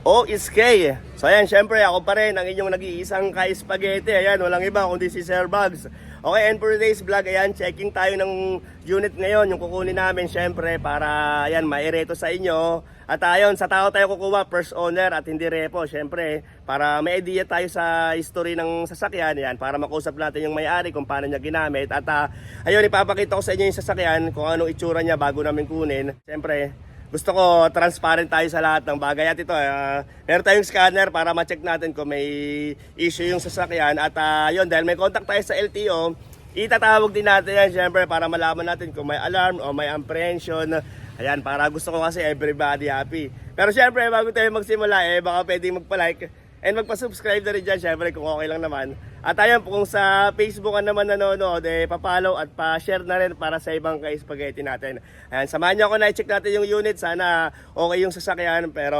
OSK. So ayan, syempre ako pa rin ang inyong nag-iisang ka-spaghetti. Ayan, walang iba kundi si Sir Bugs. Okay, and for today's vlog, ayan, checking tayo ng unit ngayon, yung kukunin namin syempre para ayan, maireto sa inyo. At ayun, sa tao tayo kukuha, first owner at hindi repo, syempre, para may idea tayo sa history ng sasakyan, ayan, para makusap natin yung may-ari kung paano niya ginamit. At ayun, ipapakita ko sa inyo yung sasakyan, kung anong itsura niya bago namin kunin. Syempre, gusto ko transparent tayo sa lahat ng bagay. At ito, meron tayong scanner para ma-check natin kung may issue yung sasakyan. At yun, dahil may contact tayo sa LTO, itatawag din natin yan syempre para malaman natin kung may alarm o may apprehension. Ayan, para gusto ko kasi everybody happy. Pero syempre, bago tayo magsimula, baka pwedeng magpa-like and magpa-subscribe na rin dyan, syempre kung okay lang naman. At ayun, kung sa Facebook ka naman nanonood, pa-follow at pa-share na rin para sa ibang ka-spaghetti natin. Ayan, samahan nyo ako na i-check natin yung unit. Sana okay yung sasakyan, pero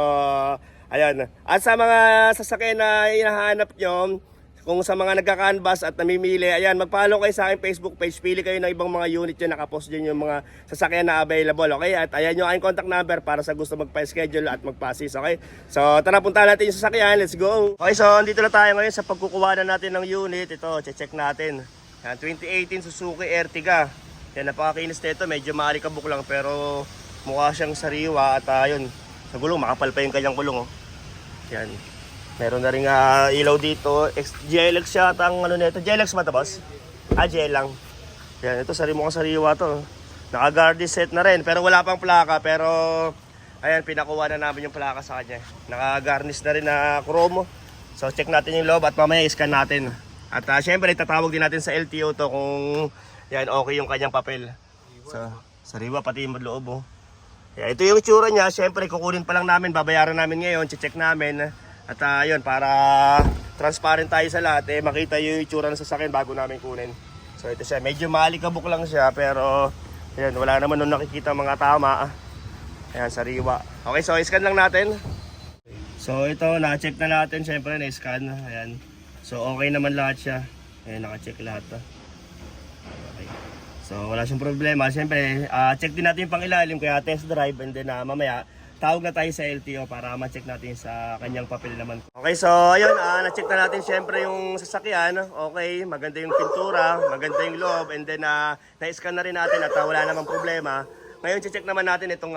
ayun. At sa mga sasakyan na hinahanap nyo, kung sa mga nagka-canvas at namimili, ayan, mag-follow kayo sa aking Facebook page. Pili kayo ng ibang mga unit yun, nakapost dyan yung mga sasakyan na available, okay? At ayan yung aking contact number para sa gusto magpa-schedule at magpa-assist, okay? So, tara, punta natin yung sasakyan. Let's go! Okay, so, andito na tayo ngayon sa pagkukuha na natin ng unit. Ito, check natin. Ayan, 2018 Suzuki Ertiga. Yan, napakakinis na ito. Medyo maalikabok lang, pero mukha siyang sariwa. At ayun, sa gulong, makapal pa yung kanyang gulong, oh. Yan. Meron na rin ilaw dito. GLX yata ang ano nito. GLX ba ito, boss? GL lang. Yan, ito mukhang sariwa to. Naka-guardi set na rin. Pero wala pang plaka. Pero, ayan, pinakuha na namin yung plaka sa kanya. Naka-garnish na rin na chrome. So, check natin yung loob at mamaya i-scan natin. At syempre, tatawag din natin sa LTO to kung yan, okay yung kanyang papel. So, sariwa pati yung loob, oh. Yan, ito yung itsura niya. Syempre, kukunin pa lang namin. Babayaran namin ngayon. Check namin. At yun, para transparent tayo sa lahat, makita yung itsura ng sasakyan bago namin kunin. So ito siya, medyo maalikabok lang siya, pero ayan, wala naman nung nakikita mga tama. Ayan, sariwa. Okay, so i-scan lang natin. So ito, na-check na natin, syempre na-scan. Ayan, so okay naman lahat siya. Ayan, naka-check lahat. Okay. So wala siyang problema. Syempre, check din natin yung pang-ilalim, kaya test drive, and then mamaya tawag na tayo sa LTO para ma-check natin sa kanyang papel naman. Okay, so ayun, na-check na natin syempre yung sasakyan. Okay, maganda yung pintura, maganda yung loob, and then na-scan na rin natin at wala namang problema. Ngayon, check naman natin itong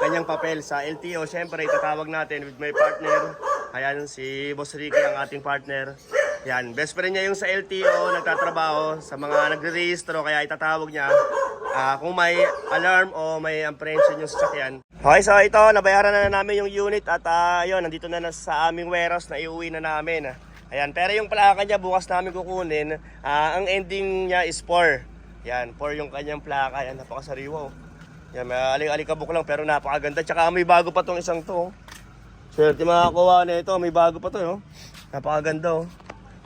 kanyang papel sa LTO. Syempre, itatawag natin with my partner. Ayan, si Boss Ricky ang ating partner. Yan, best friend niya yung sa LTO, nagtatrabaho sa mga nagre-rehistro, kaya itatawag niya kung may alarm o may apprehension yung sasakyan. Okay, so ito, nabayaran na namin yung unit at yun, nandito na sa aming warehouse na iuwi na namin. Ayan, pero yung plaka niya bukas namin kukunin, ang ending niya is 4. Yan, 4 yung kanyang plaka. Yan, napakasariwa, oh. Yan, may alikabok lang pero napakaganda. Tsaka may bago pa tong isang to, oh. Swerte makakuha na ito, may bago pa to, oh. Napakaganda, oh.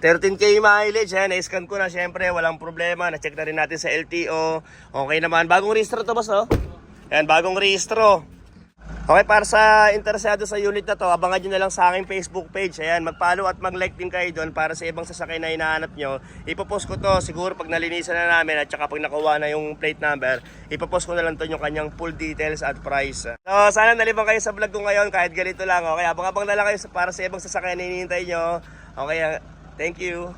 13K mileage, na-scan ko na, syempre, walang problema. Na-check na rin natin sa LTO. Okay naman, bagong rehistro to, boss, oh. Yan, bagong rehistro. Okay, para sa interesado sa unit na to, abangan nyo na lang sa aking Facebook page. Ayan, mag-follow at mag-like din kayo doon para sa ibang sasakyan na hinahanap nyo. Ipopost ko to siguro pag nalinisan na namin at saka pag nakuha na yung plate number, ipopost ko na lang to yung kanyang full details at price. So, sana nalibang kayo sa vlog ko ngayon kahit ganito lang. Okay, abang-abang na lang kayo para sa ibang sasakyan na hinihintay nyo. Okay, thank you.